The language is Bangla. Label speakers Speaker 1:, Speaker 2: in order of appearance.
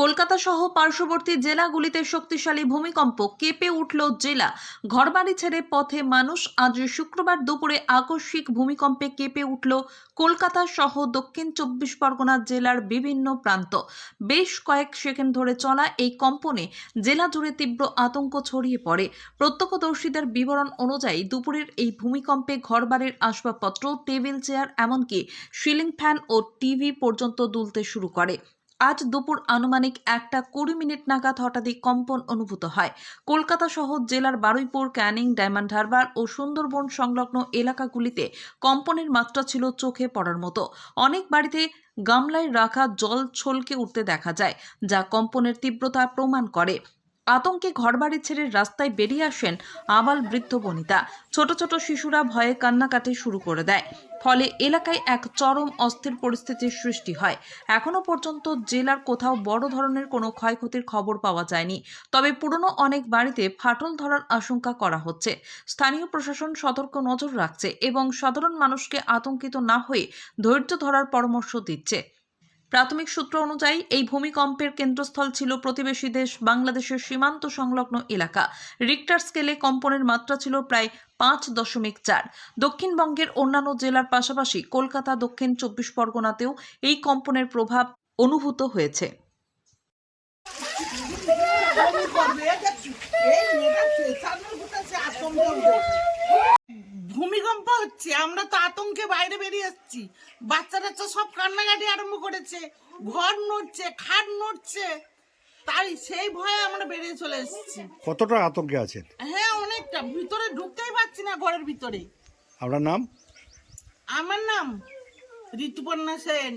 Speaker 1: কলকাতা সহ পার্শ্ববর্তী জেলাগুলিতে শক্তিশালী ভূমিকম্প, কেঁপে উঠল জেলা। ঘরবাড়ি ছেড়ে পথে মানুষ। আজ শুক্রবার দুপুরে আকস্মিক ভূমিকম্পে কেঁপে উঠল কলকাতা সহ দক্ষিণ 24 পরগনা জেলার বিভিন্ন প্রান্ত। বেশ কয়েক সেকেন্ড ধরে চলা এই কম্পনে জেলা জুড়ে তীব্র আতঙ্ক ছড়িয়ে পড়ে। প্রত্যক্ষদর্শীদের বিবরণ অনুযায়ী দুপুরের এই ভূমিকম্পে ঘরবাড়ির আসবাবপত্র, টেবিল, চেয়ার, এমনকি সিলিং ফ্যান ও টিভি পর্যন্ত দুলতে শুরু করে। আজ দুপুর আনুমানিক 1:20 নাগাদ হঠাৎই কম্পন অনুভূত হয়। কলকাতা সহ জেলার বারুইপুর, ক্যানিং, ডায়মন্ড হারবার ও সুন্দরবন সংলগ্ন এলাকাগুলিতে কম্পনের মাত্রা ছিল চোখে পড়ার মতো। অনেক বাড়িতে গামলায় রাখা জল ছলকে উঠতে দেখা যায়, যা কম্পনের তীব্রতা প্রমাণ করে। আতঙ্কে ঘরবাড়ি ছেড়ে রাস্তায় বেরিয়ে আসেন আবাল বৃদ্ধ বনিতা। ছোট ছোট শিশুরা ভয়ে কান্নাকাটি শুরু করে দেয়। ফলে এলাকায় এক চরম অস্থির পরিস্থিতির সৃষ্টি হয়। এখনো পর্যন্ত জেলার কোথাও বড় ধরনের কোনো ক্ষয়ক্ষতির খবর পাওয়া যায়নি। তবে পুরনো অনেক বাড়িতে ফাটল ধরার আশঙ্কা করা হচ্ছে। স্থানীয় প্রশাসন সতর্ক নজর রাখছে এবং সাধারণ মানুষকে আতঙ্কিত না হয়ে ধৈর্য ধরার পরামর্শ দিচ্ছে। প্রাথমিক সূত্র অনুযায়ী এই ভূমিকম্পের কেন্দ্রস্থল ছিল প্রতিবেশী দেশ বাংলাদেশের সীমান্ত সংলগ্ন এলাকা। রিক্টার স্কেলে কম্পনের মাত্রা ছিল প্রায় 5.4। দক্ষিণবঙ্গের অন্যান্য জেলার পাশাপাশি কলকাতা, দক্ষিণ 24 পরগনাতেও এই কম্পনের প্রভাব অনুভূত হয়েছে।
Speaker 2: ভূমিকম্প হচ্ছে, আমরা তো আতঙ্কে বাইরে বেরিয়ে এসেছি। বাচ্চা টাচ্চা সব কান্নাকাটি আরম্ভ করেছে, ঘর নড়ছে, খাট নড়ছে, তাই সেই ভয়ে আমরা বেরিয়ে চলে এসেছি।
Speaker 3: কতটা আতঙ্কে আছেন?
Speaker 2: হ্যাঁ, অনেকটা। ভিতরে ঢুকতেই পারছি না, ঘরের ভিতরে।
Speaker 3: আপনার নাম?
Speaker 2: আমার নাম ঋতুপর্ণা সেন।